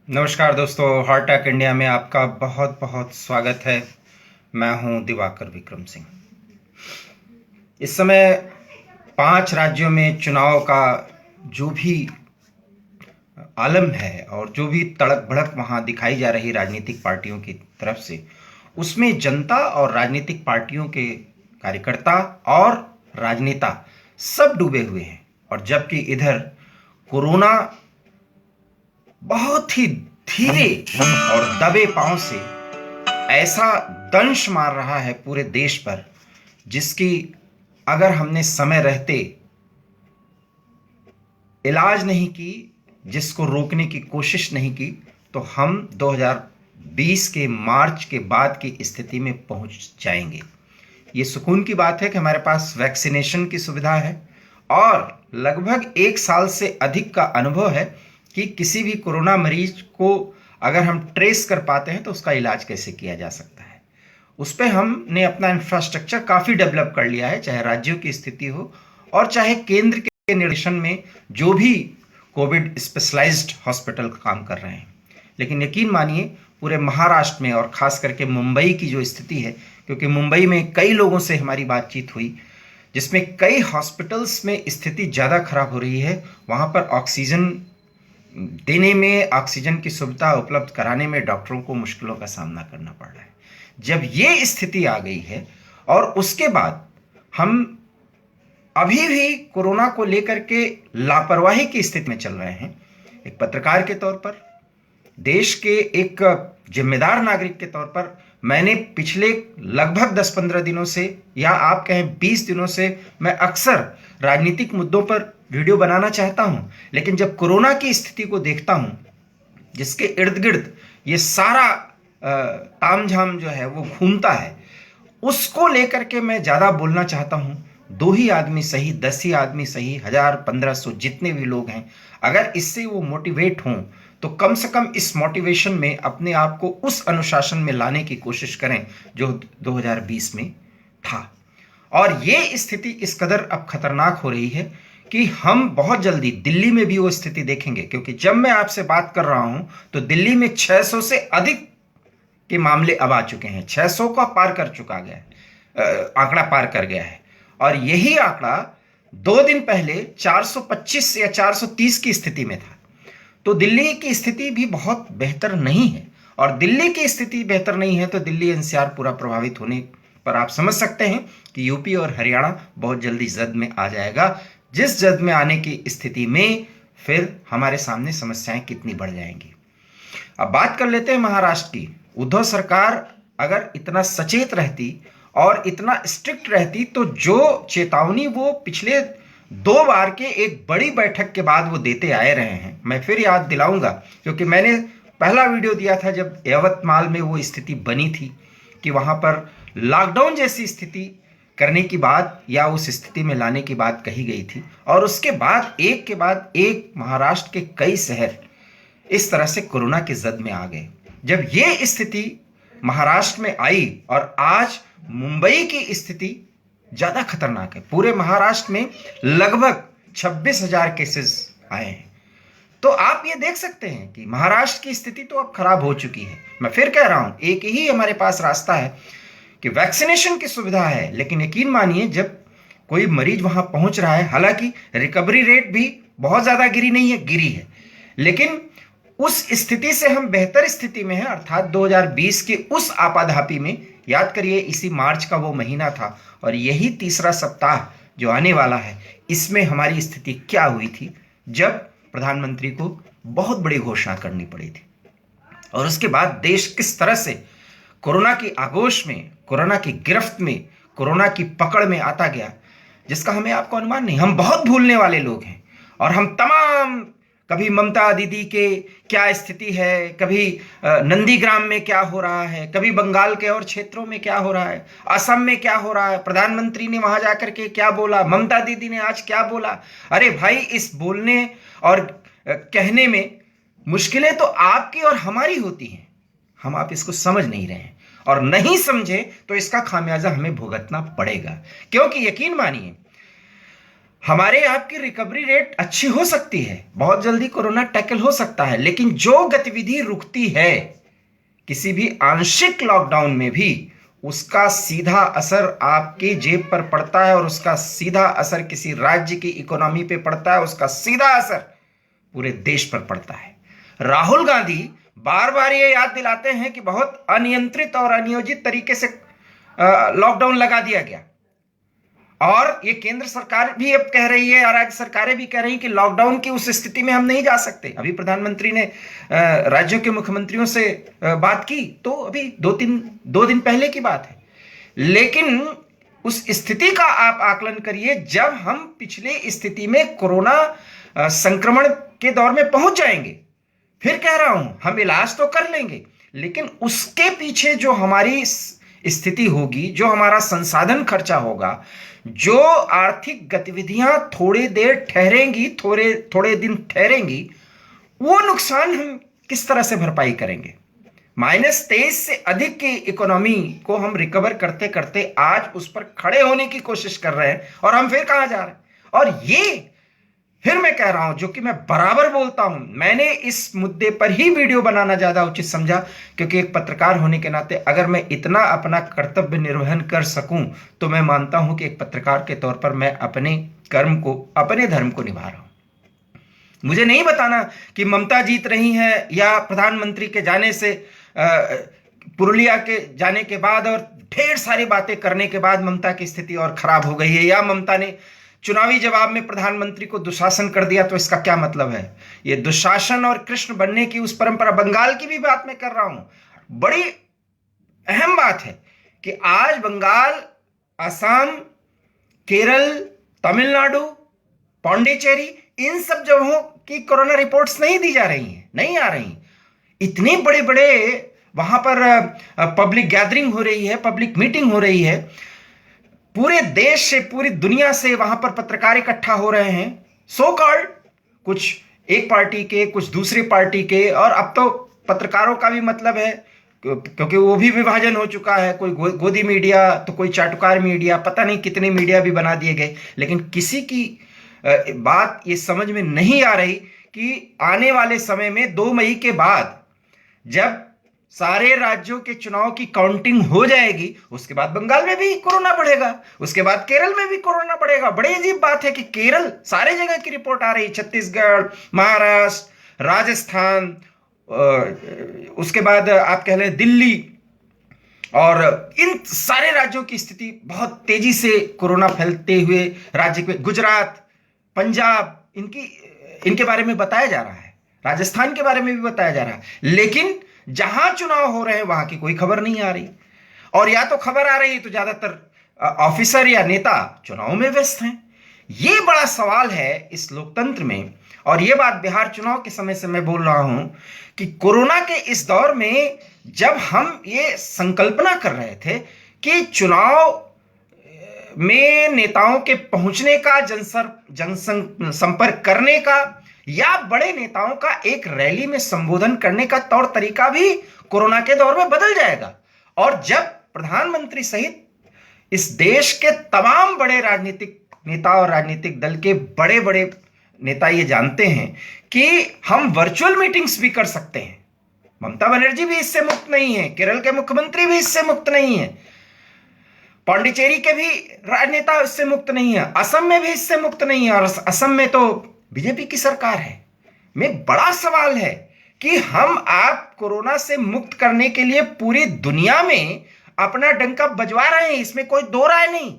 नमस्कार दोस्तों, heart attack India में आपका बहुत बहुत स्वागत है। मैं हूं दिवाकर विक्रम सिंह। इस समय 5 राज्यों में चुनाव का जो भी आलम है और जो भी तड़क भड़क वहां दिखाई जा रही राजनीतिक पार्टियों की तरफ से, उसमें जनता और राजनीतिक पार्टियों के कार्यकर्ता और राजनेता सब डूबे हुए हैं। और जबकि इधर कोरोना बहुत ही धीरे और दबे पांव से ऐसा दंश मार रहा है पूरे देश पर, जिसकी अगर हमने समय रहते इलाज नहीं की, जिसको रोकने की कोशिश नहीं की, तो हम 2020 के मार्च के बाद की स्थिति में पहुंच जाएंगे। ये सुकून की बात है कि हमारे पास वैक्सीनेशन की सुविधा है और लगभग 1 साल से अधिक का अनुभव है कि किसी भी कोरोना मरीज को अगर हम ट्रेस कर पाते हैं तो उसका इलाज कैसे किया जा सकता है। उस पर हमने अपना इंफ्रास्ट्रक्चर काफ़ी डेवलप कर लिया है, चाहे राज्यों की स्थिति हो और चाहे केंद्र के निर्देशन में जो भी कोविड स्पेशलाइज्ड हॉस्पिटल काम कर रहे हैं। लेकिन यकीन मानिए, पूरे महाराष्ट्र में और ख़ास करके मुंबई की जो स्थिति है, क्योंकि मुंबई में कई लोगों से हमारी बातचीत हुई जिसमें कई हॉस्पिटल्स में स्थिति ज़्यादा खराब हो रही है। वहाँ पर ऑक्सीजन देने में, ऑक्सीजन की सुविधा उपलब्ध कराने में डॉक्टरों को मुश्किलों का सामना करना पड़ रहा है। जब ये स्थिति आ गई है और उसके बाद हम अभी भी कोरोना को लेकर के लापरवाही की स्थिति में चल रहे हैं, एक पत्रकार के तौर पर, देश के एक जिम्मेदार नागरिक के तौर पर, मैंने पिछले लगभग 10-15 दिनों से या आप कहें 20 दिनों से मैं अक्सर राजनीतिक मुद्दों पर वीडियो बनाना चाहता हूं। लेकिन जब कोरोना की स्थिति को देखता हूं, जिसके इर्द गिर्द ये सारा तामझाम जो है वो घूमता है, उसको लेकर के मैं ज़्यादा बोलना चाहता हूं। 2 ही आदमी सही, 10 ही आदमी सही, 1000-1500 जितने भी लोग हैं, अगर इससे वो मोटिवेट हों तो कम से कम इस मोटिवेशन में अपने आप को उस अनुशासन में लाने की कोशिश करें जो 2020 में था। और ये स्थिति इस कदर अब खतरनाक हो रही है कि हम बहुत जल्दी दिल्ली में भी वो स्थिति देखेंगे। क्योंकि जब मैं आपसे बात कर रहा हूं तो दिल्ली में 600 से अधिक के मामले अब आ चुके हैं। 600 का पार कर चुका गया है, आंकड़ा पार कर गया है। और यही आंकड़ा 2 दिन पहले 425 या 430 की स्थिति में था। तो दिल्ली की स्थिति भी बहुत बेहतर नहीं है। और दिल्ली की स्थिति बेहतर नहीं है तो दिल्ली एनसीआर पूरा प्रभावित होने पर आप समझ सकते हैं कि यूपी और हरियाणा बहुत जल्दी जद में आ जाएगा। जिस जद में आने की स्थिति में फिर हमारे सामने समस्याएं कितनी बढ़ जाएंगी। अब बात कर लेते हैं महाराष्ट्र की। उद्धव सरकार अगर इतना सचेत रहती और इतना स्ट्रिक्ट रहती तो जो चेतावनी वो पिछले 2 बार के एक बड़ी बैठक के बाद वो देते आए रहे हैं, मैं फिर याद दिलाऊंगा। क्योंकि मैंने पहला वीडियो दिया था जब यवतमाल में वो स्थिति बनी थी कि वहां पर लॉकडाउन जैसी स्थिति करने की बात या उस स्थिति में लाने की बात कही गई थी। और उसके बाद एक के बाद एक महाराष्ट्र के कई शहर इस तरह से कोरोना के जद में आ गए। जब ये स्थिति महाराष्ट्र में आई और आज मुंबई की स्थिति ज्यादा खतरनाक है। पूरे महाराष्ट्र में लगभग 26,000 केसेस आए हैं। तो आप ये देख सकते हैं कि महाराष्ट्र की स्थिति तो अब खराब हो चुकी है। मैं फिर कह रहा हूं, एक ही हमारे पास रास्ता है कि वैक्सीनेशन की सुविधा है। लेकिन यकीन मानिए, जब कोई मरीज वहां पहुंच रहा है, हालांकि रिकवरी रेट भी बहुत ज्यादा गिरी नहीं है, गिरी है, लेकिन उस स्थिति से हम बेहतर स्थिति में हैं। अर्थात 2020 के उस आपाधापी में, याद करिए इसी मार्च का वो महीना था और यही तीसरा सप्ताह जो आने वाला है, इसमें हमारी स्थिति क्या हुई थी जब प्रधानमंत्री को बहुत बड़ी घोषणा करनी पड़ी थी। और उसके बाद देश किस तरह से कोरोना की आगोश में, कोरोना की गिरफ्त में, कोरोना की पकड़ में आता गया, जिसका हमें आपको अनुमान नहीं। हम बहुत भूलने वाले लोग हैं और हम तमाम, कभी ममता दीदी के क्या स्थिति है, कभी नंदीग्राम में क्या हो रहा है, कभी बंगाल के और क्षेत्रों में क्या हो रहा है, असम में क्या हो रहा है, प्रधानमंत्री ने वहां जाकर के क्या बोला, ममता दीदी ने आज क्या बोला। अरे भाई, इस बोलने और कहने में मुश्किलें तो आपकी और हमारी होती हैं। हम आप इसको समझ नहीं रहे हैं और नहीं समझे तो इसका खामियाजा हमें भुगतना पड़ेगा। क्योंकि यकीन मानिए, हमारे आपकी रिकवरी रेट अच्छी हो सकती है, बहुत जल्दी कोरोना टैकल हो सकता है, लेकिन जो गतिविधि रुकती है किसी भी आंशिक लॉकडाउन में भी, उसका सीधा असर आपकी जेब पर पड़ता है और उसका सीधा असर किसी राज्य की इकोनॉमी पे पड़ता है, उसका सीधा असर पूरे देश पर पड़ता है। राहुल गांधी बार बार ये याद दिलाते हैं कि बहुत अनियंत्रित और अनियोजित तरीके से लॉकडाउन लगा दिया गया, और ये केंद्र सरकार भी अब कह रही है और राज्य सरकारें भी कह रही हैं कि लॉकडाउन की उस स्थिति में हम नहीं जा सकते। अभी प्रधानमंत्री ने राज्यों के मुख्यमंत्रियों से बात की, तो अभी दो दिन पहले की बात है, लेकिन उस स्थिति का आप आकलन करिए जब हम पिछले स्थिति में कोरोना संक्रमण के दौर में पहुंच जाएंगे। फिर कह रहा हूं, हम इलाज तो कर लेंगे, लेकिन उसके पीछे जो हमारी स्थिति होगी, जो हमारा संसाधन खर्चा होगा, जो आर्थिक गतिविधियां थोड़ी देर ठहरेंगी, थोड़े दिन ठहरेंगी, वो नुकसान हम किस तरह से भरपाई करेंगे। -23 से अधिक की इकोनॉमी को हम रिकवर करते करते आज उस पर खड़े होने की कोशिश कर रहे हैं, और हम फिर कहां जा रहे हैं। और ये फिर मैं कह रहा हूं, जो कि मैं बराबर बोलता हूं, मैंने इस मुद्दे पर ही वीडियो बनाना ज्यादा उचित समझा, क्योंकि एक पत्रकार होने के नाते अगर मैं इतना अपना कर्तव्य निर्वहन कर सकूं, तो मैं मानता हूं कि एक पत्रकार के तौर पर मैं अपने कर्म को, अपने धर्म को निभा रहा हूं। मुझे नहीं बताना कि ममता जीत रही है, या प्रधानमंत्री के जाने से, पुरुलिया के जाने के बाद और ढेर सारी बातें करने के बाद ममता की स्थिति और खराब हो गई है, या ममता ने चुनावी जवाब में प्रधानमंत्री को दुशासन कर दिया। तो इसका क्या मतलब है? ये दुशासन और कृष्ण बनने की उस परंपरा, बंगाल की भी बात मैं कर रहा हूं। बड़ी अहम बात है कि आज बंगाल, असम, केरल, तमिलनाडु, पौंडीचेरी, इन सब जगहों की कोरोना रिपोर्ट्स नहीं दी जा रही हैं, नहीं आ रही। इतने बड़े बड़े वहां पर पब्लिक गैदरिंग हो रही है, पब्लिक मीटिंग हो रही है, पूरे देश से, पूरी दुनिया से वहां पर पत्रकार इकट्ठा हो रहे हैं, सो कॉल्ड, कुछ एक पार्टी के, कुछ दूसरी पार्टी के, और अब तो पत्रकारों का भी मतलब है, क्योंकि वो भी विभाजन हो चुका है, कोई गोदी मीडिया तो कोई चाटुकार मीडिया, पता नहीं कितने मीडिया भी बना दिए गए। लेकिन किसी की बात ये समझ में नहीं आ रही कि आने वाले समय में 2 मई के बाद, जब सारे राज्यों के चुनाव की काउंटिंग हो जाएगी, उसके बाद बंगाल में भी कोरोना बढ़ेगा, उसके बाद केरल में भी कोरोना बढ़ेगा। बड़ी अजीब बात है कि केरल, सारे जगह की रिपोर्ट आ रही, छत्तीसगढ़, महाराष्ट्र, राजस्थान, उसके बाद आप कह लें दिल्ली, और इन सारे राज्यों की स्थिति बहुत तेजी से कोरोना फैलते हुए राज्य के, गुजरात, पंजाब, इनके बारे में बताया जा रहा है, राजस्थान के बारे में भी बताया जा रहा है, लेकिन जहां चुनाव हो रहे हैं वहां की कोई खबर नहीं आ रही। और या तो खबर आ रही है तो ज्यादातर ऑफिसर या नेता चुनाव में व्यस्त हैं। ये बड़ा सवाल है इस लोकतंत्र में, और ये बात बिहार चुनाव के समय से मैं बोल रहा हूं कि कोरोना के इस दौर में जब हम ये संकल्पना कर रहे थे कि चुनाव में नेताओं के पहुंचने का, जनसंपर्क करने का, या बड़े नेताओं का एक रैली में संबोधन करने का तौर तरीका भी कोरोना के दौर में बदल जाएगा। और जब प्रधानमंत्री सहित इस देश के तमाम बड़े राजनीतिक नेता और राजनीतिक दल के बड़े बड़े नेता ये जानते हैं कि हम वर्चुअल मीटिंग्स भी कर सकते हैं, ममता बनर्जी भी इससे मुक्त नहीं है, केरल के मुख्यमंत्री भी इससे मुक्त नहीं है, पौंडीचेरी के भी राजनेता इससे मुक्त नहीं है, असम में भी इससे मुक्त नहीं है, और असम में तो बीजेपी की सरकार है। में बड़ा सवाल है कि हम आप कोरोना से मुक्त करने के लिए पूरी दुनिया में अपना डंका बजवा रहे हैं, इसमें कोई दो राय नहीं,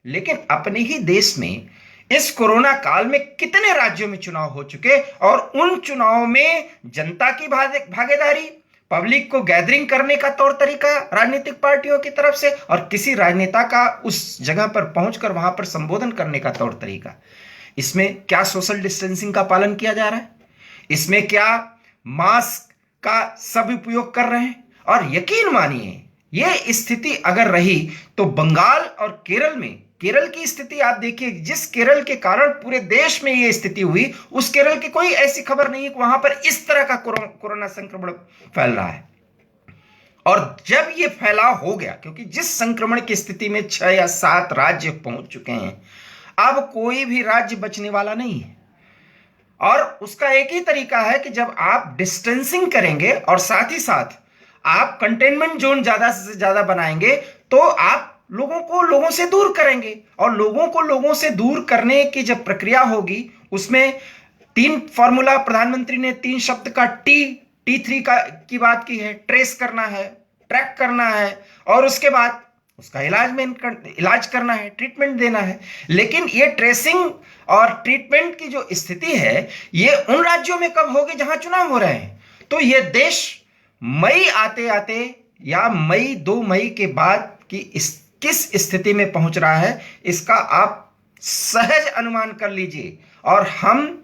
लेकिन अपने ही देश में इस कोरोना काल में कितने राज्यों में चुनाव हो चुके, और उन चुनावों में जनता की भागीदारी, पब्लिक को गैदरिंग करने का तौर तरीका राजनीतिक पार्टियों की तरफ से, और किसी राजनेता का उस जगह पर पहुंचकर वहां पर संबोधन करने का तौर तरीका, इसमें क्या सोशल डिस्टेंसिंग का पालन किया जा रहा है, इसमें क्या मास्क का सदुपयोग कर रहे हैं। और यकीन मानिए, यह स्थिति अगर रही तो बंगाल और केरल में, केरल की स्थिति आप देखिए, जिस केरल के कारण पूरे देश में यह स्थिति हुई, उस केरल की कोई ऐसी खबर नहीं है कि वहां पर इस तरह का कोरोना संक्रमण फैल रहा है। और जब यह फैलाव हो गया, क्योंकि जिस संक्रमण की स्थिति में 6 या 7 राज्य पहुंच चुके हैं, अब कोई भी राज्य बचने वाला नहीं है। और उसका एक ही तरीका है कि जब आप डिस्टेंसिंग करेंगे और साथ ही साथ आप कंटेनमेंट जोन ज्यादा से ज्यादा बनाएंगे, तो आप लोगों को लोगों से दूर करेंगे। और लोगों को लोगों से दूर करने की जब प्रक्रिया होगी, उसमें 3 फॉर्मूला, प्रधानमंत्री ने 3 शब्द का T3 की बात की है। ट्रेस करना है, ट्रैक करना है, और उसके बाद उसका इलाज करना है, ट्रीटमेंट देना है। लेकिन ये ट्रेसिंग और ट्रीटमेंट की जो स्थिति है, ये उन राज्यों में कब होगी जहां चुनाव हो रहे हैं। तो ये देश मई आते आते या 2 मई के बाद की किस स्थिति में पहुंच रहा है, इसका आप सहज अनुमान कर लीजिए। और हम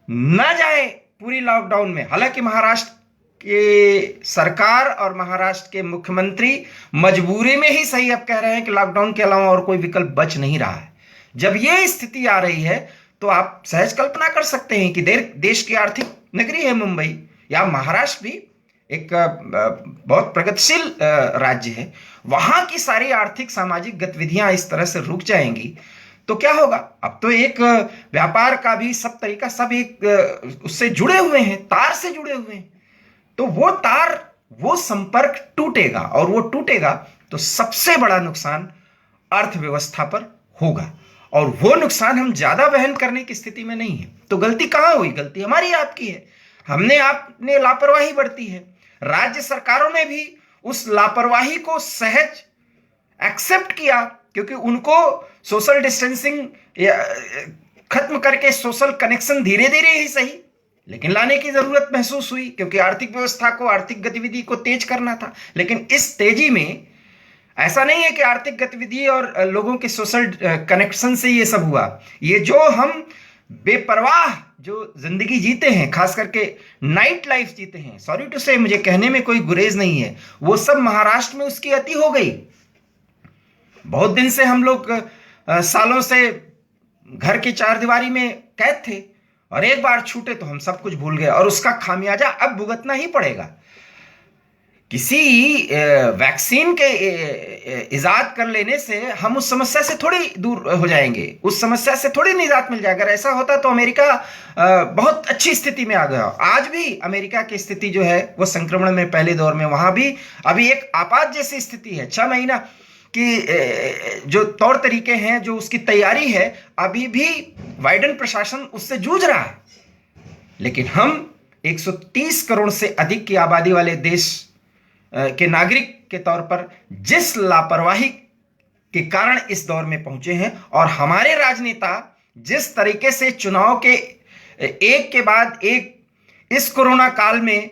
न जाए पूरी लॉकडाउन में। हालांकि महाराष्ट्र के सरकार और महाराष्ट्र के मुख्यमंत्री मजबूरी में ही सही अब कह रहे हैं कि लॉकडाउन के अलावा और कोई विकल्प बच नहीं रहा है। जब यह स्थिति आ रही है, तो आप सहज कल्पना कर सकते हैं कि देश की आर्थिक नगरी है मुंबई, या महाराष्ट्र भी एक बहुत प्रगतिशील राज्य है, वहां की सारी आर्थिक सामाजिक गतिविधियां इस तरह से रुक जाएंगी, तो क्या होगा। अब तो एक व्यापार का भी सब तरीका, सब एक उससे जुड़े हुए हैं, तार से जुड़े हुए हैं। तो वो तार, वो संपर्क टूटेगा, और वो टूटेगा तो सबसे बड़ा नुकसान अर्थव्यवस्था पर होगा। और वो नुकसान हम ज्यादा वहन करने की स्थिति में नहीं है। तो गलती कहां हुई? गलती हमारी, आपकी है। आपने लापरवाही बरती है। राज्य सरकारों ने भी उस लापरवाही को सहज एक्सेप्ट किया, क्योंकि उनको सोशल डिस्टेंसिंग खत्म करके सोशल कनेक्शन धीरे धीरे ही सही, लेकिन लाने की जरूरत महसूस हुई, क्योंकि आर्थिक व्यवस्था को, आर्थिक गतिविधि को तेज करना था। लेकिन इस तेजी में ऐसा नहीं है कि आर्थिक गतिविधि और लोगों के सोशल कनेक्शन से ये सब हुआ। ये जो हम बेपरवाह जो जिंदगी जीते हैं, खास करके नाइट लाइफ जीते हैं, सॉरी टू से, मुझे कहने में कोई गुरेज नहीं है, वो सब महाराष्ट्र में उसकी अति हो गई। बहुत दिन से हम लोग सालों से घर की चारदीवारी में कैद थे, और एक बार छूटे तो हम सब कुछ भूल गए, और उसका खामियाजा अब भुगतना ही पड़ेगा। किसी वैक्सीन के इजाद कर लेने से हम उस समस्या से थोड़ी दूर हो जाएंगे, उस समस्या से थोड़ी निजात मिल जाएगा। अगर ऐसा होता तो अमेरिका बहुत अच्छी स्थिति में आ गया। आज भी अमेरिका की स्थिति जो है वो संक्रमण में पहले दौर में, वहां भी अभी एक आपात जैसी स्थिति है। 6 महीना की जो तौर तरीके हैं, जो उसकी तैयारी है, अभी भी बाइडेन प्रशासन उससे जूझ रहा है। लेकिन हम 130 करोड़ से अधिक की आबादी वाले देश के नागरिक के तौर पर जिस लापरवाही के कारण इस दौर में पहुंचे हैं, और हमारे राजनेता जिस तरीके से चुनाव के एक के बाद एक इस कोरोना काल में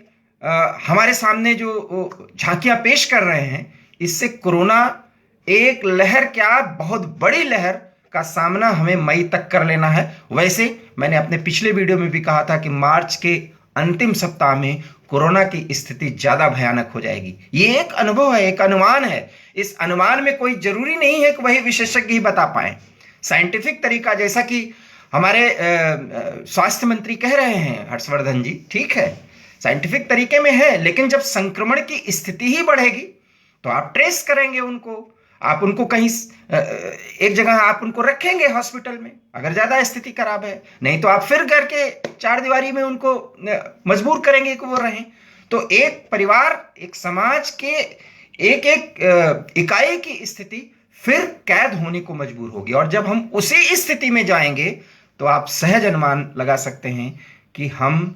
हमारे सामने जो झांकियां पेश कर रहे हैं, इससे कोरोना एक लहर क्या, बहुत बड़ी लहर का सामना हमें मई तक कर लेना है। वैसे मैंने अपने पिछले वीडियो में भी कहा था कि मार्च के अंतिम सप्ताह में कोरोना की स्थिति ज्यादा भयानक हो जाएगी। ये एक अनुभव है, एक अनुमान है। इस अनुमान में कोई जरूरी नहीं है कि वही विशेषज्ञ ही बता पाए। साइंटिफिक तरीका, जैसा कि हमारे स्वास्थ्य मंत्री कह रहे हैं, हर्षवर्धन जी, ठीक है, साइंटिफिक तरीके में है, लेकिन जब संक्रमण की स्थिति ही बढ़ेगी तो आप ट्रेस करेंगे उनको, आप उनको कहीं एक जगह आप उनको रखेंगे हॉस्पिटल में, अगर ज्यादा स्थिति खराब है। नहीं तो आप फिर घर के चारदीवारी में उनको मजबूर करेंगे कि वो रहें। तो एक परिवार, एक समाज के एक एक इकाई की स्थिति फिर कैद होने को मजबूर होगी। और जब हम उसी स्थिति में जाएंगे, तो आप सहज अनुमान लगा सकते हैं कि हम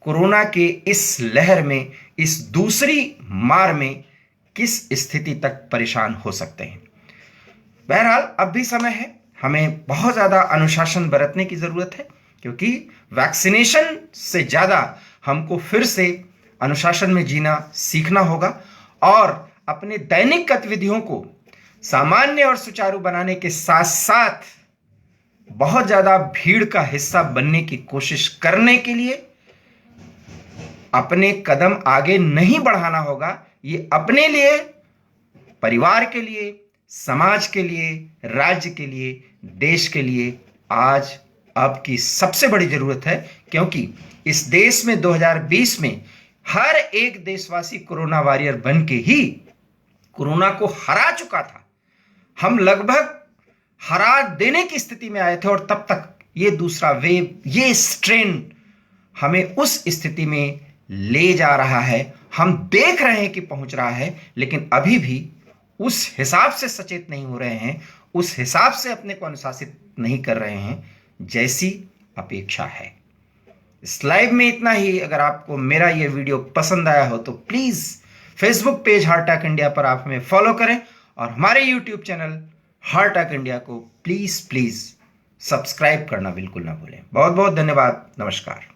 कोरोना के इस लहर में, इस दूसरी मार में किस स्थिति तक परेशान हो सकते हैं। बहरहाल अब भी समय है, हमें बहुत ज्यादा अनुशासन बरतने की जरूरत है, क्योंकि वैक्सीनेशन से ज्यादा हमको फिर से अनुशासन में जीना सीखना होगा, और अपने दैनिक गतिविधियों को सामान्य और सुचारू बनाने के साथ साथ बहुत ज्यादा भीड़ का हिस्सा बनने की कोशिश करने के लिए अपने कदम आगे नहीं बढ़ाना होगा। ये अपने लिए, परिवार के लिए, समाज के लिए, राज्य के लिए, देश के लिए आज अब की सबसे बड़ी जरूरत है। क्योंकि इस देश में 2020 में हर एक देशवासी कोरोना वॉरियर बन के ही कोरोना को हरा चुका था। हम लगभग हरा देने की स्थिति में आए थे, और तब तक ये दूसरा वेव, ये स्ट्रेन हमें उस स्थिति में ले जा रहा है। हम देख रहे हैं कि पहुंच रहा है, लेकिन अभी भी उस हिसाब से सचेत नहीं हो रहे हैं, उस हिसाब से अपने को अनुशासित नहीं कर रहे हैं जैसी अपेक्षा है। इस लाइव में इतना ही। अगर आपको मेरा यह वीडियो पसंद आया हो तो please Facebook page heart attack India पर आप हमें फॉलो करें, और हमारे YouTube channel heart attack India को प्लीज सब्सक्राइब करना बिल्कुल ना भूलें। बहुत बहुत धन्यवाद। नमस्कार।